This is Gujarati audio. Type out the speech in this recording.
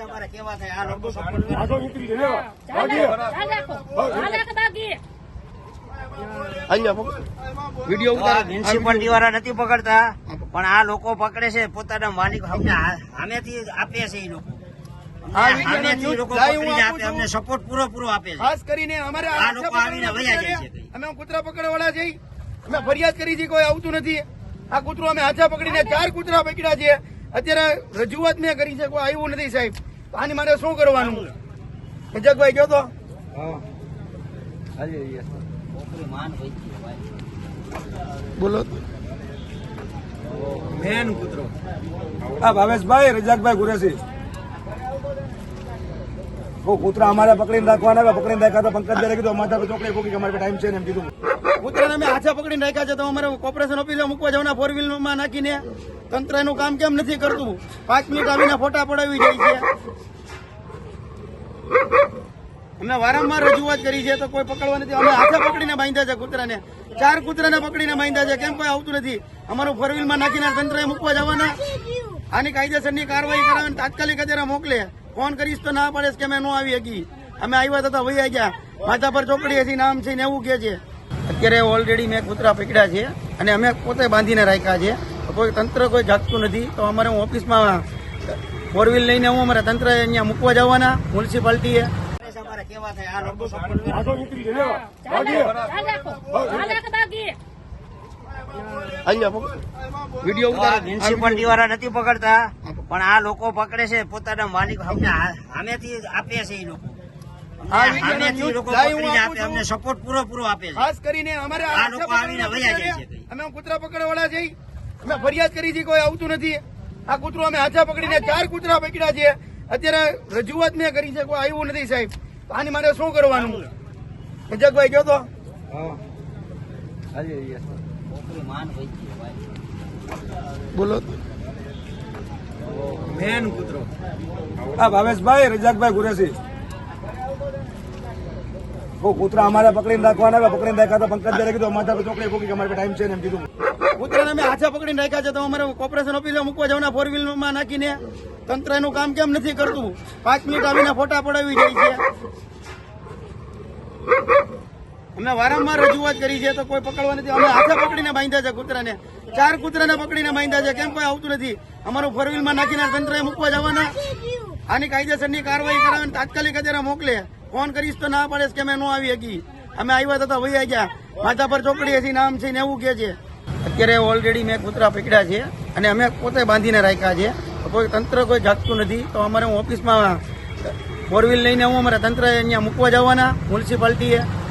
અમારે કેવા થાય આ લોકો સપોર્ટ કરે. આગળ નીકળી જાય લેવા. ભાગીએ. વિડીયો ઉતારો. મ્યુનિસિપાલિટી વાળા નથી પકડતા પણ આ લોકો પકડે છે પોતાના માલિક અમને સામેથી આપે છે. એ લોકો સામેથી લોકો પકડીને આપે, અમને સપોર્ટ પૂરો આપે છે. ખાસ કરીને અમારે આ લોકો આવીને વયા જાય છે. અમે કૂતરા પકડવા વાળા છીએ. અમે ફરિયાદ કરી છે, કોઈ આવતું નથી. આ કૂતરો અમે હાથા પકડીને 4 કૂતરા પકડ્યા છે. અત્યારે રજૂઆત મેં કરી છે, કોઈ આવ્યું નથી સાહેબ. આની મારે શું કરવાનું? જગભાઈ ગયો તો બોલો. મેન કૂતરો હા ભાવેશભાઈ, રજાકભાઈ ગુરેશી. કૂતરા અમારે પકડીને રાખવાના, પકડીને રાખ્યા તો પંકજભાઈ કીધું માથા પર ચોકડી ફૂકી, અમારે ટાઈમ છે ને એમ કીધું. કૂતરાને અમે હાથા પકડીને રાખ્યા છે, તો અમારે કોર્પોરેશન ઓફિસે મૂકવા જવાના 4 વ્હીલમાં નાખીને. તંત્ર એનું કામ કેમ નથી કરતું? 5 મિનિટ આવીને ફોટા પડાવી જાય છે. અમે વારંવાર રજૂઆત કરી છે તો કોઈ પકડવા નથી. અમે હાથે પકડીને બાંધ્યા છે કૂતરાને. 4 કૂતરાને પકડીને બાંધ્યા છે. કેમ કોઈ આવતું નથી? અમારું 4 વ્હીલમાં નાખીને તંત્રએ મૂકવા જવાના. આની કાયદેસરની કાર્યવાહી કરાવીને તાત્કાલિક અત્યારે મોકલે. ફોન કરીશ તો ના પડે કે અમે ન આવી શકી. અમે આવ્યા હતા વૈયા ગયા. માથા પર ચોપડી હશે, નામ છે ને એવું કે છે. અત્યારે ઓલરેડી મેં કૂતરા પકડ્યા છે અને અમે પોતે બાંધીને રાખ્યા છે. કોઈ તંત્ર કોઈ જાગતું નથી. તો અમારે હું ઓફિસમાં 4 વ્હીલ લઈને હું અમારા તંત્ર અહીંયા મૂકવા જવાના મ્યુનિસિપાલિટીએ. અમારે કેવા થાય આ લોકો સપોર્ટ કરે. આગળ નીકળી જાય લેવા. ભાગીએ. વિડીયો ઉતારો. મ્યુનિસિપાલિટી વાળા નથી પકડતા પણ આ લોકો પકડે છે પોતાના માલિક અમને સામેથી આપે છે. એ લોકો સામેથી લોકો પકડીને આપે, અમને સપોર્ટ પૂરો આપે છે. ખાસ કરીને અમારે આ લોકો આવીને વયા જાય છે. અમે કૂતરા પકડવા વાળા છીએ. અમે ફરિયાદ કરી છે, કોઈ આવતું નથી. આ કૂતરો અમે હાથા પકડીને 4 કૂતરા પકડ્યા છે. અત્યારે રજૂઆત મેં કરી છે, કોઈ આવ્યું નથી સાહેબ. આની મારે શું કરવાનું? જગભાઈ ગયો તો બોલો. મેન કૂતરો હા ભાવેશભાઈ, રજાકભાઈ ગુરેશી. કૂતરા અમારે પકડીને રાખવાના, પકડીને રાખ્યા તો પંકજભાઈ કીધું માથા પર ચોકડી ફૂકી, અમારે ટાઈમ છે ને એમ કીધું. કૂતરાને અમે હાથા પકડીને રાખ્યા છે, તો અમારે કોર્પોરેશન ઓફિસે મૂકવા જવાના 4 વ્હીલમાં નાખીને. તંત્ર એનું કામ કેમ નથી કરતું? 5 મિનિટ આવીને ફોટા પડાવી જાય છે. અમે વારંવાર રજૂઆત કરી છે તો કોઈ પકડવા નથી. અમે હાથે પકડીને બાંધ્યા છે કૂતરાને. 4 કૂતરાને પકડીને બાંધ્યા છે. કેમ કોઈ આવતું નથી? અમારું 4 વ્હીલમાં નાખીને તંત્રએ મૂકવા જવાના. આની કાયદેસરની કાર્યવાહી કરાવીને તાત્કાલિક અત્યારે મોકલે. ફોન કરીશ તો ના પડે કે અમે ન આવી શકી. અમે આવ્યા હતા વૈયા ગયા. માથા પર ચોપડી હશે, નામ છે ને એવું કે છે. અત્યારે ઓલરેડી મેં કૂતરા પકડ્યા છે અને અમે પોતે બાંધીને રાખ્યા છે. કોઈ તંત્ર કોઈ જાગતું નથી. તો અમારે હું ઓફિસમાં 4 વ્હીલ લઈને હું અમારા તંત્ર અહીંયા મૂકવા જવાના મ્યુનિસિપાલિટીએ.